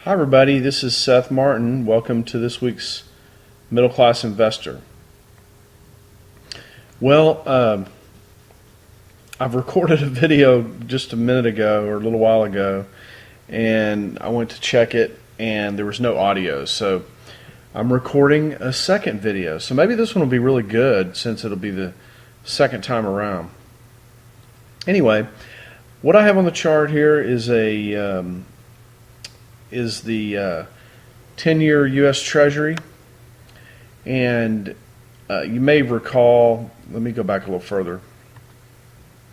Hi everybody, this is Seth Martin. Welcome to this week's Middle Class Investor. Well, I've recorded a video just a minute ago or a little while ago, and I went to check it and there was no audio. So I'm recording a second video. So maybe this one will be really good since it'll be the second time around. Anyway, what I have on the chart here is the 10-year U.S. Treasury, and you may recall, let me go back a little further.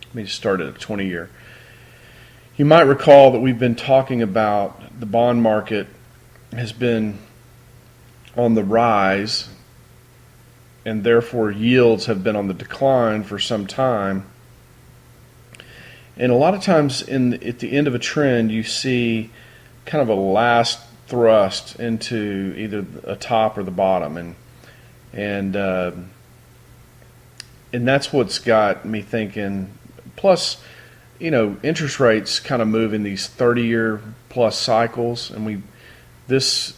Let me just start at a 20-year. You might recall that we've been talking about the bond market has been on the rise, and therefore yields have been on the decline for some time. And a lot of times at the end of a trend, you see kind of a last thrust into either a top or the bottom, and that's what's got me thinking. Plus, interest rates kind of move in these 30-year plus cycles, and this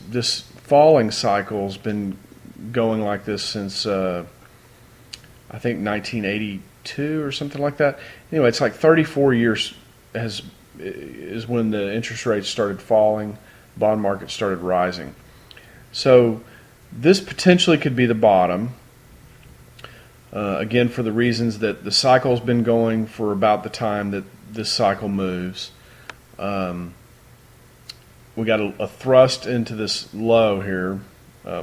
falling cycle's been going like this since I think 1982 or something like that. Anyway, it's like 34 years is when the interest rates started falling, bond market started rising. So this potentially could be the bottom. Again, for the reasons that the cycle's been going for about the time that this cycle moves. We got a thrust into this low here,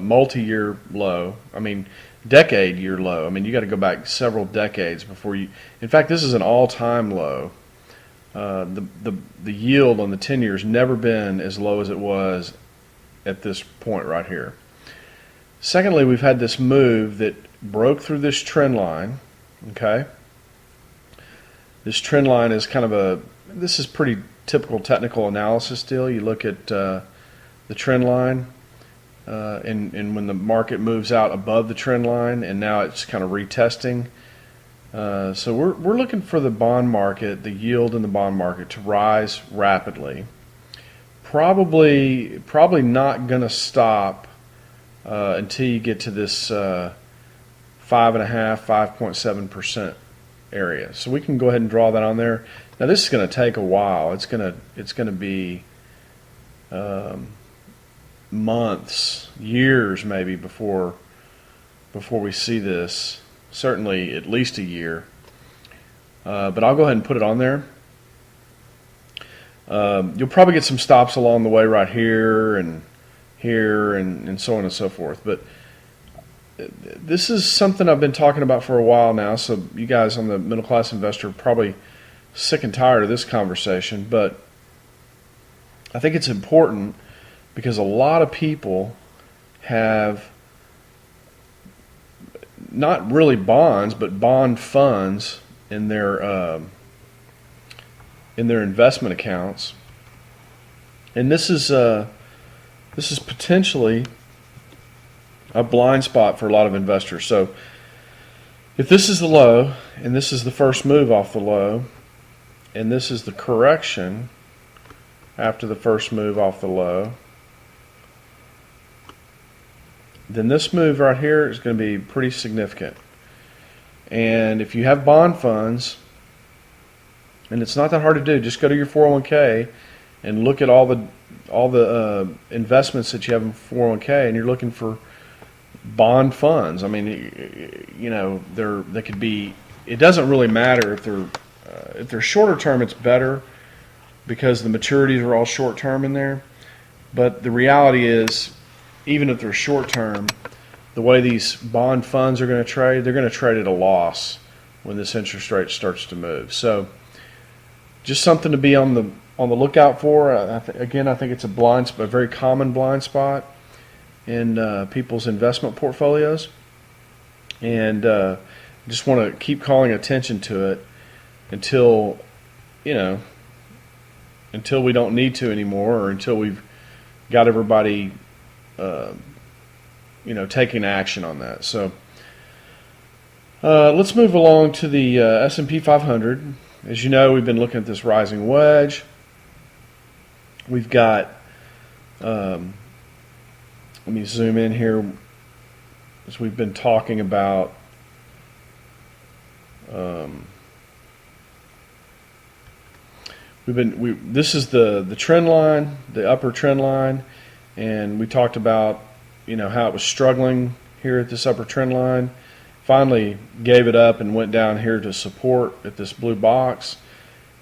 multi-year low. Decade-year low. You got to go back several decades before you. In fact, this is an all-time low. The yield on the 10 years never been as low as it was at this point right here. Secondly, we've had this move that broke through this trend line. Okay, this trend line is this is pretty typical technical analysis deal. You look at the trend line, and when the market moves out above the trend line, and now it's kind of retesting. So we're looking for the bond market, the yield in the bond market, to rise rapidly. Probably not going to stop until you get to this 5.7% area. So we can go ahead and draw that on there. Now this is going to take a while. It's going to be months, years maybe before we see this. Certainly at least a year, but I'll go ahead and put it on there. You'll probably get some stops along the way right here and here and so on and so forth, but this is something I've been talking about for a while now, so you guys on the Middle Class Investor are probably sick and tired of this conversation, but I think it's important because a lot of people have not really bonds, but bond funds in their investment accounts, and this is potentially a blind spot for a lot of investors. So, if this is the low, and this is the first move off the low, and this is the correction after the first move off the low, then this move right here is going to be pretty significant. And if you have bond funds, and it's not that hard to do, just go to your 401k and look at all the investments that you have in 401k, and you're looking for bond funds. They could be. It doesn't really matter if they're shorter term. It's better because the maturities are all short term in there. But the reality is, even if they're short term, the way these bond funds are going to trade, they're going to trade at a loss when this interest rate starts to move. So just something to be on the lookout for. Again, I think it's a very common blind spot in people's investment portfolios, and just want to keep calling attention to it until we don't need to anymore, or until we've got everybody taking action on that. So let's move along to the S&P 500. As you know, we've been looking at this rising wedge. We've got let me zoom in here as we've been talking about this is the trend line, the upper trend line, and we talked about how it was struggling here at this upper trend line. Finally gave it up and went down here to support at this blue box,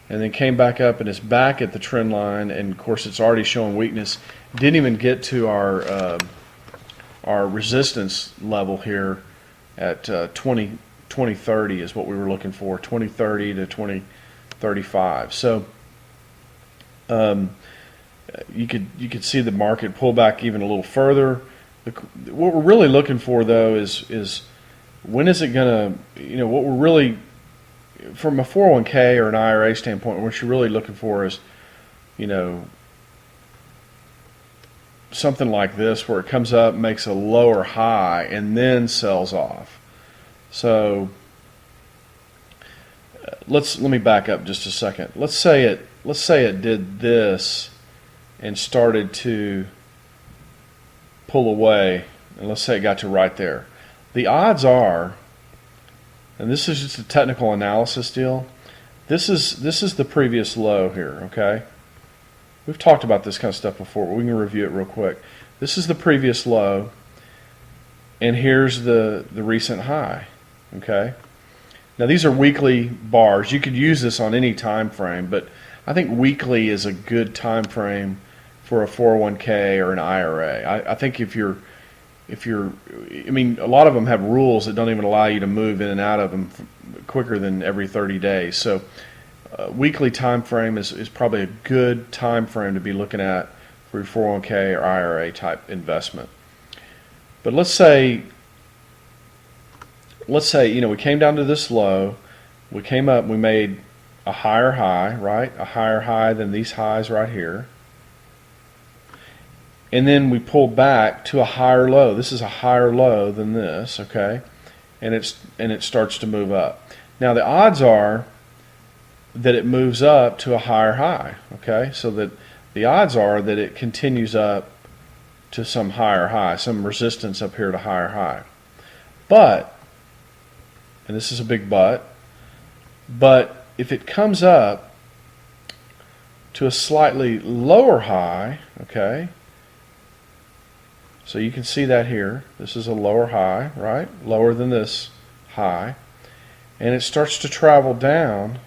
and then came back up and is back at the trend line, and of course it's already showing weakness. Didn't even get to our resistance level here at 2030 is what we were looking for, 2030 to 2035. So you could see the market pull back even a little further. What we're really looking for, though, is when is it going to, what we're really, from a 401k or an IRA standpoint, what you're really looking for is, something like this where it comes up, makes a lower high, and then sells off. So let me back up just a second. Let's say it did this and started to pull away, and let's say it got to right there. The odds are, and this is just a technical analysis deal, this is the previous low here, okay? We've talked about this kind of stuff before, but we can review it real quick. This is the previous low, and here's the recent high, okay? Now these are weekly bars. You could use this on any time frame, but I think weekly is a good time frame for a 401k or an IRA. I think if you're, I mean, a lot of them have rules that don't even allow you to move in and out of them quicker than every 30 days. So weekly time frame is probably a good time frame to be looking at for your 401k or IRA type investment. But let's say we came down to this low, we came up, we made a higher high, right? A higher high than these highs right here. And then we pulled back to a higher low. This is a higher low than this, okay? And it starts to move up. Now the odds are that it moves up to a higher high, okay? So that the odds are that it continues up to some higher high, some resistance up here to higher high. But, and this is a big but if it comes up to a slightly lower high, okay? So you can see that here. This is a lower high, right? Lower than this high. And it starts to travel down.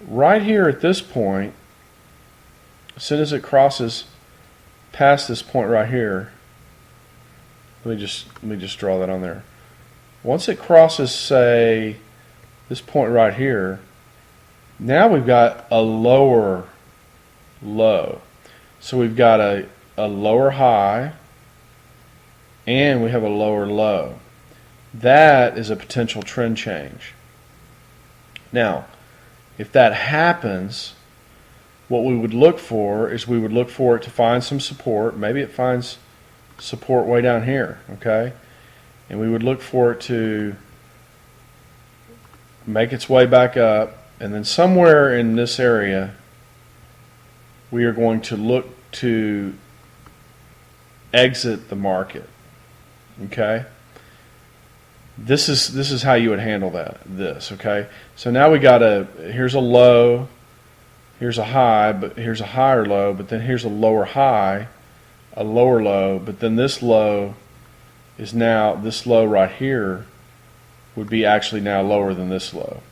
Right here at this point, as soon as it crosses past this point right here, let me just draw that on there. Once it crosses, say, this point right here, now we've got a lower low. So we've got a lower high and we have a lower low. That is a potential trend change. Now, if that happens, what we would look for is we would look for it to find some support. Maybe it finds support way down here, okay? And we would look for it to make its way back up, and then somewhere in this area we are going to look to exit the market, okay? This is how you would handle this, okay? So now we got here's a low, here's a high, but here's a higher low, but then here's a lower high, a lower low, but then this low is now, this low right here would be actually now lower than this low.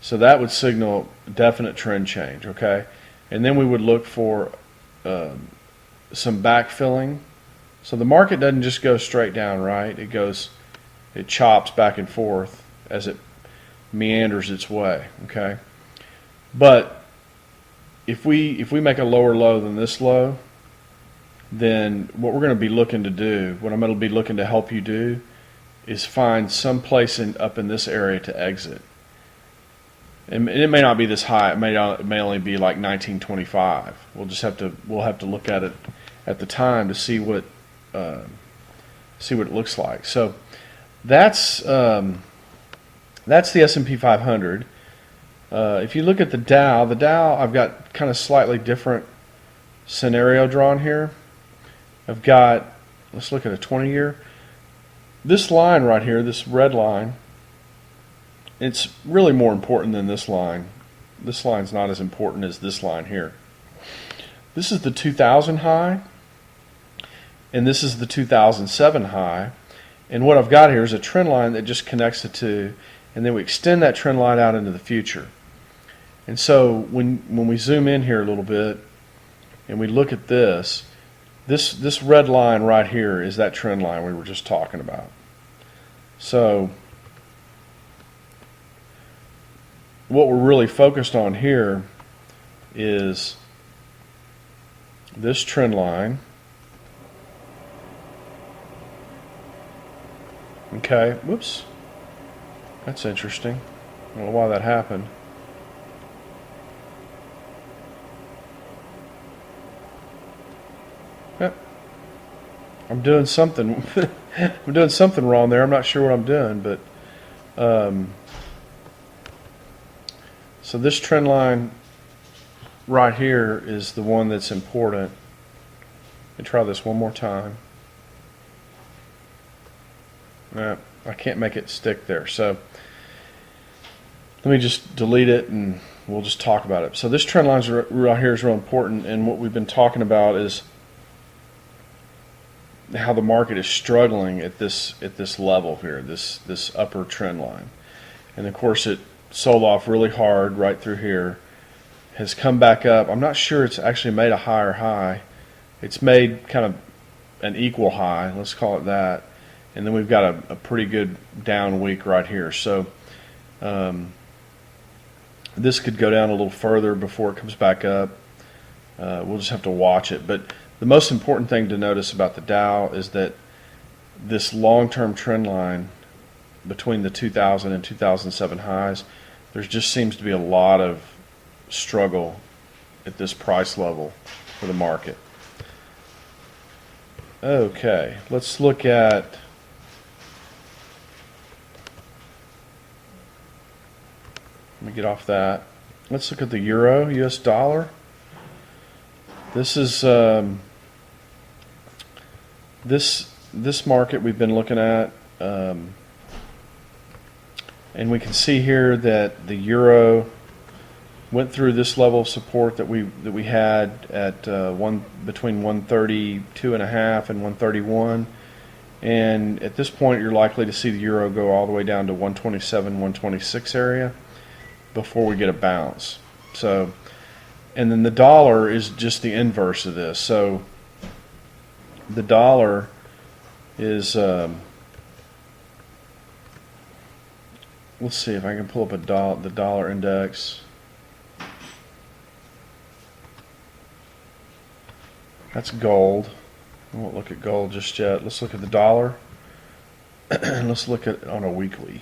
So that would signal definite trend change, okay? And then we would look for some backfilling. So the market doesn't just go straight down, right? It chops back and forth as it meanders its way, okay? But if we make a lower low than this low, then what we're going to be looking to do, what I'm going to be looking to help you do, is find some place up in this area to exit. And it may not be this high. It may only be like 1925. We'll have to look at it at the time to see what it looks like. So that's the S&P 500. If you look at the Dow I've got kind of slightly different scenario drawn here. I've got, let's look at a 20-year. This line right here, this red line, it's really more important than this line. This line's not as important as this line here. This is the 2000 high, and this is the 2007 high. And what I've got here is a trend line that just connects the two, and then we extend that trend line out into the future. And so when we zoom in here a little bit and we look at this red line right here is that trend line we were just talking about. So what we're really focused on here is this trend line. Okay, whoops. That's interesting. I don't know why that happened. Yep. I'm doing something. I'm doing something wrong there. I'm not sure what I'm doing, but so this trend line right here is the one that's important. Let me try this one more time. I can't make it stick there, so let me just delete it and we'll just talk about it. So this trend line right here is real important, and what we've been talking about is how the market is struggling at this level here, this upper trend line. And of course it sold off really hard right through here, has come back up. I'm not sure it's actually made a higher high. It's made kind of an equal high, let's call it that. And then we've got a pretty good down week right here. So this could go down a little further before it comes back up. We'll just have to watch it. But the most important thing to notice about the Dow is that this long-term trend line between the 2000 and 2007 highs, there just seems to be a lot of struggle at this price level for the market. Okay, let's look at let me get off that. Let's look at the euro, US dollar. This is this market we've been looking at, and we can see here that the euro went through this level of support that we had at between 132.5 and 131, and at this point you're likely to see the euro go all the way down to 127, 126 area before we get a bounce. So, and then the dollar is just the inverse of this. So the dollar is let's see if I can pull up the dollar index. That's gold. I won't look at gold just yet. Let's look at the dollar. Let's look at it on a weekly.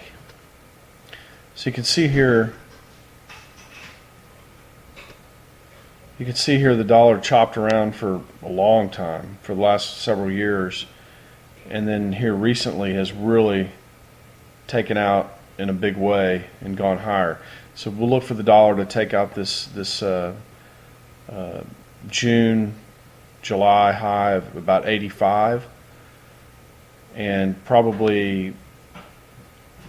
So you can see here the dollar chopped around for a long time, for the last several years, and then here recently has really taken out in a big way and gone higher. So we'll look for the dollar to take out this June, July high of about 85, and probably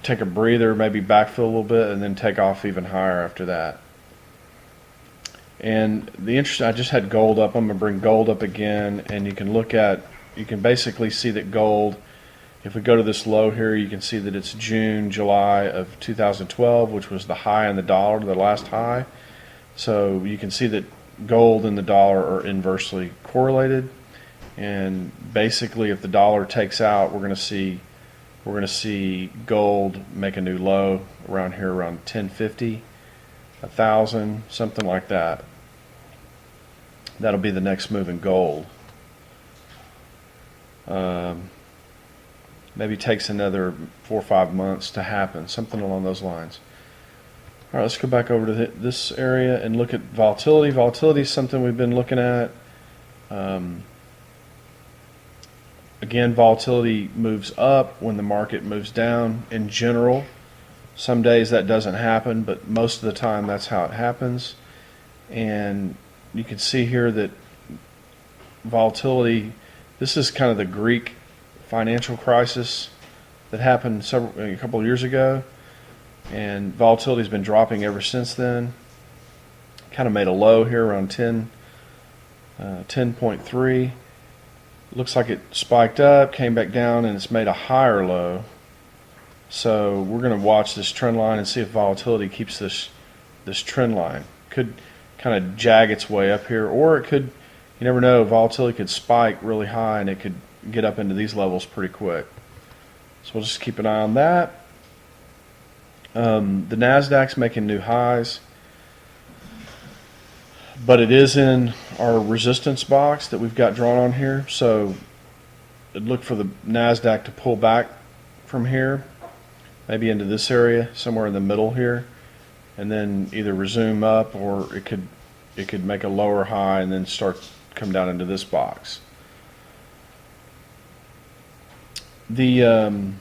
take a breather, maybe backfill a little bit, and then take off even higher after that. And I just had gold up. I'm going to bring gold up again, and you can basically see that gold, if we go to this low here, you can see that it's June, July of 2012, which was the high in the dollar, the last high. So you can see that gold and the dollar are inversely correlated, and basically if the dollar takes out, we're going to see gold make a new low around here, around 1050, 1,000, something like that. That'll be the next move in gold. Maybe takes another 4 or 5 months to happen, something along those lines. All right, let's go back over to this area and look at volatility. Volatility is something we've been looking at. Again, volatility moves up when the market moves down in general. Some days that doesn't happen, but most of the time that's how it happens. And you can see here that volatility. This is kind of the Greek financial crisis that happened a couple of years ago, and volatility has been dropping ever since then. Kind of made a low here around 10.3. Looks like it spiked up, came back down, and it's made a higher low. So we're going to watch this trend line and see if volatility keeps this trend line. Could kind of jag its way up here, or it could, you never know, volatility could spike really high and it could get up into these levels pretty quick. So we'll just keep an eye on that. The NASDAQ's making new highs, but it is in our resistance box that we've got drawn on here. So I'd look for the NASDAQ to pull back from here, maybe into this area, somewhere in the middle here, and then either resume up, or it could make a lower high and then come down into this box. Again,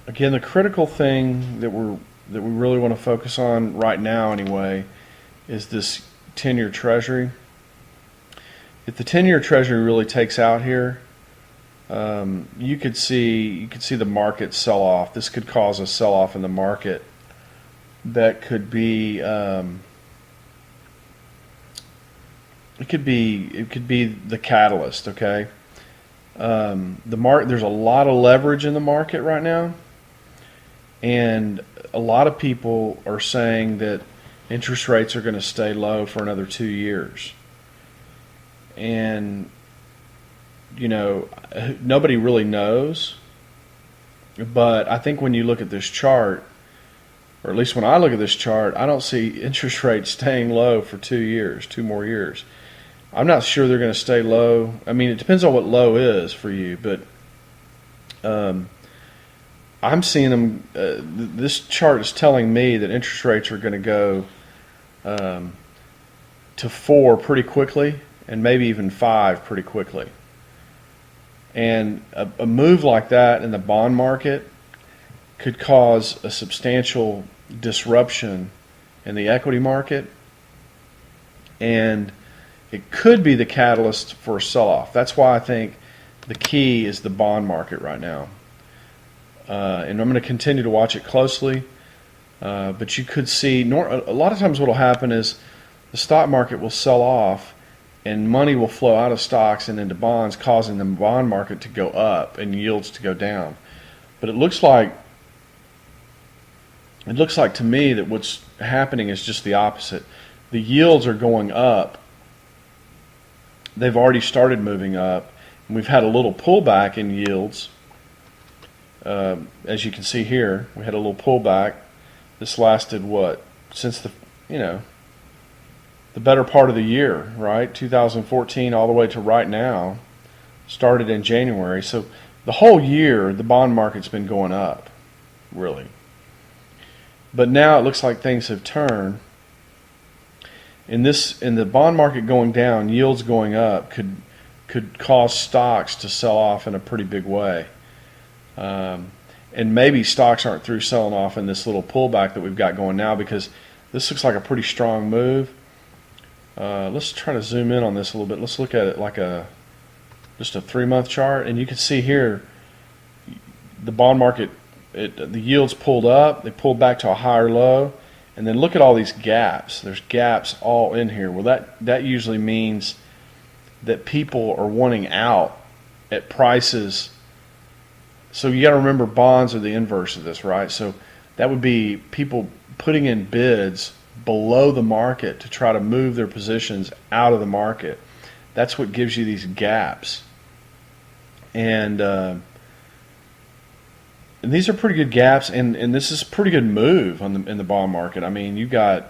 the critical thing that we really want to focus on right now, anyway, is this 10-year Treasury. If the 10-year Treasury really takes out here, you could see the market sell off. This could cause a sell off in the market that could be it could be the catalyst. Okay, there's a lot of leverage in the market right now, and a lot of people are saying that interest rates are going to stay low for another 2 years. And nobody really knows, but I think when you look at this chart, or at least when I look at this chart, I don't see interest rates staying low for 2 more years. I'm not sure they're going to stay low. I mean, it depends on what low is for you, but I'm seeing them. This chart is telling me that interest rates are going to go to 4 pretty quickly, and maybe even 5 pretty quickly. And a move like that in the bond market could cause a substantial disruption in the equity market, and it could be the catalyst for a sell-off. That's why I think the key is the bond market right now. And I'm going to continue to watch it closely. But you could see, a lot of times what will happen is the stock market will sell off and money will flow out of stocks and into bonds, causing the bond market to go up and yields to go down. But it looks like to me that what's happening is just the opposite. The yields are going up. They've already started moving up, and we've had a little pullback in yields. As you can see here, we had a little pullback. This lasted since the better part of the year, right? 2014 all the way to right now. Started in January. So the whole year the bond market's been going up, really. But now it looks like things have turned. In the bond market going down, yields going up could cause stocks to sell off in a pretty big way. And maybe stocks aren't through selling off in this little pullback that we've got going now, because this looks like a pretty strong move. Let's try to zoom in on this a little bit. Let's look at it like just a 3-month chart, and you can see here the bond market, the yields pulled up, they pulled back to a higher low, and then look at all these gaps. There's gaps all in here. Well, that usually means that people are wanting out at prices. So you got to remember, bonds are the inverse of this, right? So that would be people putting in bids below the market to try to move their positions out of the market. That's what gives you these gaps. And these are pretty good gaps, and this is a pretty good move in the bond market. I mean, you've got,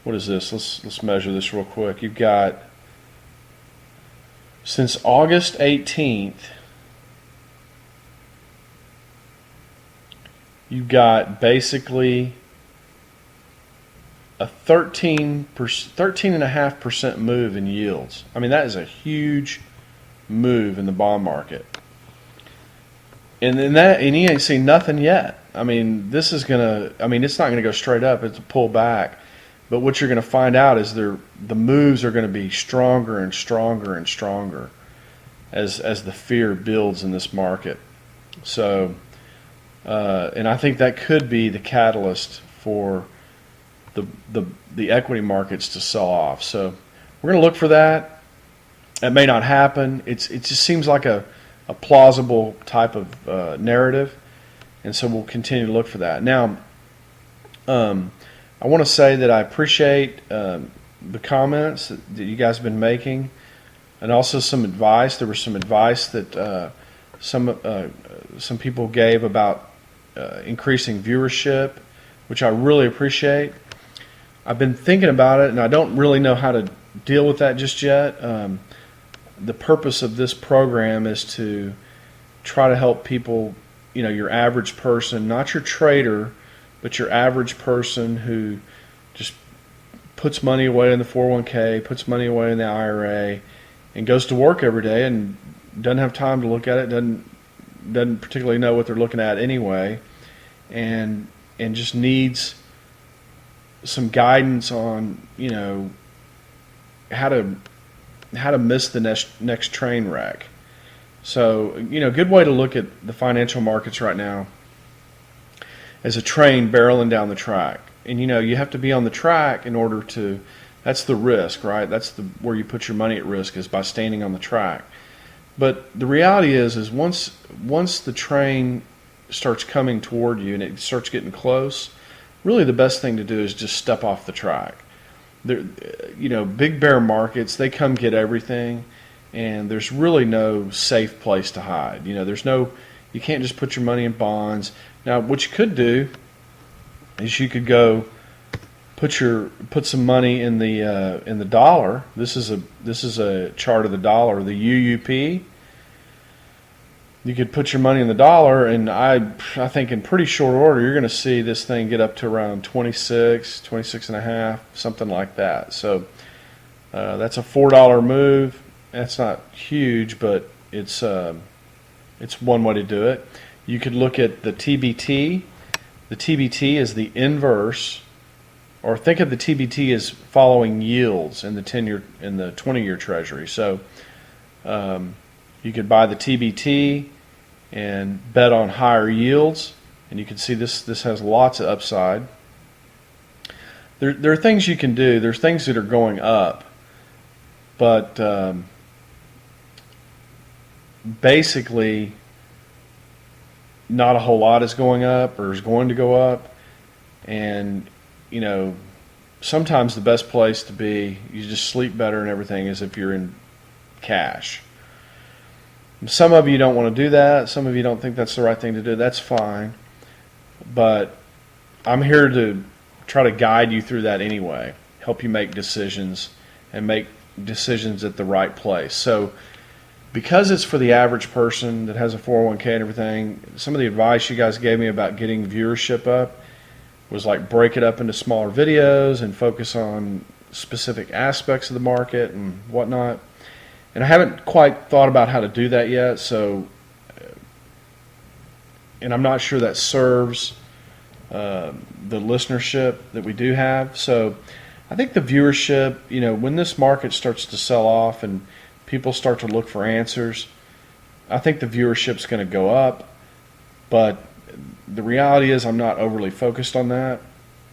what is this? Let's measure this real quick. You've got, since August 18th, you've got basically a 13.5% move in yields. I mean, that is a huge move in the bond market. And you ain't seen nothing yet. I mean, it's not gonna go straight up. It's a pull back. But what you're going to find out is the moves are going to be stronger and stronger and stronger as the fear builds in this market. So, and I think that could be the catalyst for the equity markets to sell off. So we're going to look for that. It may not happen. It just seems like a plausible type of narrative, and so we'll continue to look for that. Now, I want to say that I appreciate the comments that you guys have been making, and also some advice. There was some advice that some people gave about increasing viewership, which I really appreciate. I've been thinking about it, and I don't really know how to deal with that just yet. The purpose of this program is to try to help people, your average person, not your trader, but your average person who just puts money away in the 401k, puts money away in the IRA, and goes to work every day and doesn't have time to look at it, doesn't particularly know what they're looking at anyway, and just needs some guidance on how to miss the next train wreck. So a good way to look at the financial markets right now as a train barreling down the track. And you have to be on the track in order to, that's the risk, right? That's where you put your money at risk, is by standing on the track. But the reality is once the train starts coming toward you and it starts getting close, really the best thing to do is just step off the track. Big bear markets, they come get everything, and there's really no safe place to hide. You can't just put your money in bonds. Now, what you could do is you could go put some money in the dollar. This is a chart of the dollar, the UUP. You could put your money in the dollar, and I think in pretty short order you're going to see this thing get up to around 26 and a half, something like that. So that's a $4 move. That's not huge, but it's one way to do it. You could look at the TBT. The TBT is the inverse, or think of the TBT as following yields in the 10-year in the 20-year Treasury. So you could buy the TBT and bet on higher yields, and you can see this has lots of upside. There are things you can do. There's things that are going up, but basically not a whole lot is going up or is going to go up. And sometimes the best place to be, you just sleep better and everything, is if you're in cash. Some of you don't want to do that. Some of you don't think that's the right thing to do. That's fine. But I'm here to try to guide you through that anyway, help you make decisions and make decisions at the right place. So because it's for the average person that has a 401k and everything, some of the advice you guys gave me about getting viewership up was like break it up into smaller videos and focus on specific aspects of the market and whatnot. And I haven't quite thought about how to do that yet, so, and I'm not sure that serves the listenership that we do have. So I think the viewership, when this market starts to sell off and people start to look for answers, I think the viewership's going to go up. But the reality is I'm not overly focused on that.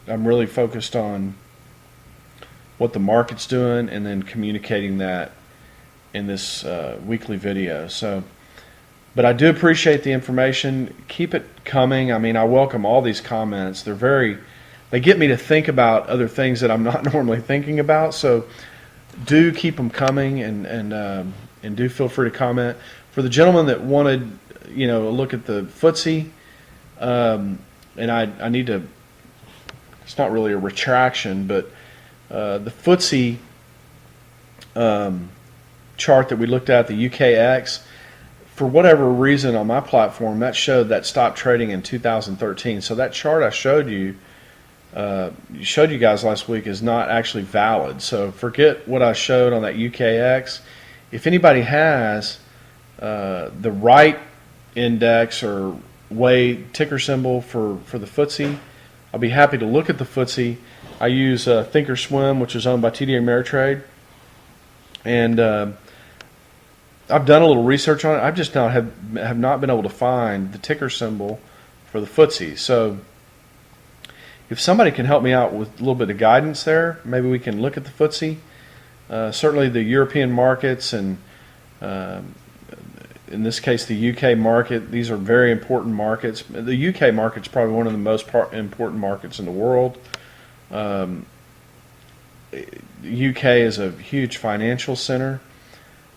I'm really focused on what the market's doing and then communicating that in this weekly video. So, but I do appreciate the information. Keep it coming. I mean, I welcome all these comments. They get me to think about other things that I'm not normally thinking about. So do keep them coming, and do feel free to comment. For the gentleman that wanted, a look at the FTSE, and I need to, it's not really a retraction, but the FTSE chart that we looked at, the UKX, for whatever reason on my platform, that showed that stopped trading in 2013. So that chart I showed you guys last week is not actually valid. So forget what I showed on that UKX. If anybody has the right index or way ticker symbol for the FTSE, I'll be happy to look at the FTSE. I use Thinkorswim, which is owned by TD Ameritrade, and I've done a little research on it. I've just not have not been able to find the ticker symbol for the FTSE. So if somebody can help me out with a little bit of guidance there, maybe we can look at the FTSE. Certainly the European markets and in this case the UK market, these are very important markets. The UK market is probably one of the most important markets in the world. The UK is a huge financial center.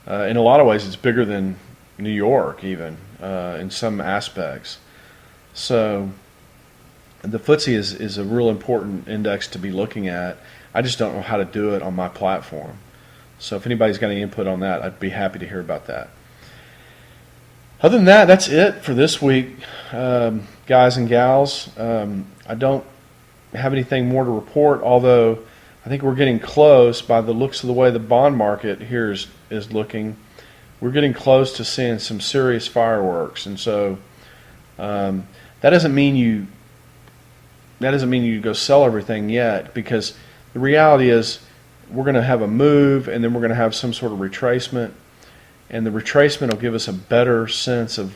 In a lot of ways, it's bigger than New York, even in some aspects. So the FTSE is a real important index to be looking at. I just don't know how to do it on my platform. So if anybody's got any input on that, I'd be happy to hear about that. Other than that, that's it for this week, guys and gals. I don't have anything more to report, although I think we're getting close by the looks of the way the bond market here is looking. We're getting close to seeing some serious fireworks, and so that doesn't mean you go sell everything yet, because the reality is we're going to have a move, and then we're going to have some sort of retracement, and the retracement will give us a better sense of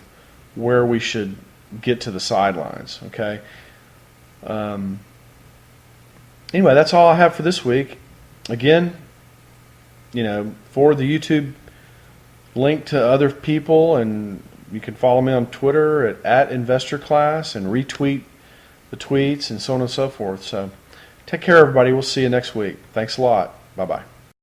where we should get to the sidelines. Okay. Anyway, that's all I have for this week. Again, forward the YouTube link to other people, and you can follow me on Twitter at @InvestorClass and retweet the tweets and so on and so forth. So take care, everybody. We'll see you next week. Thanks a lot. Bye-bye.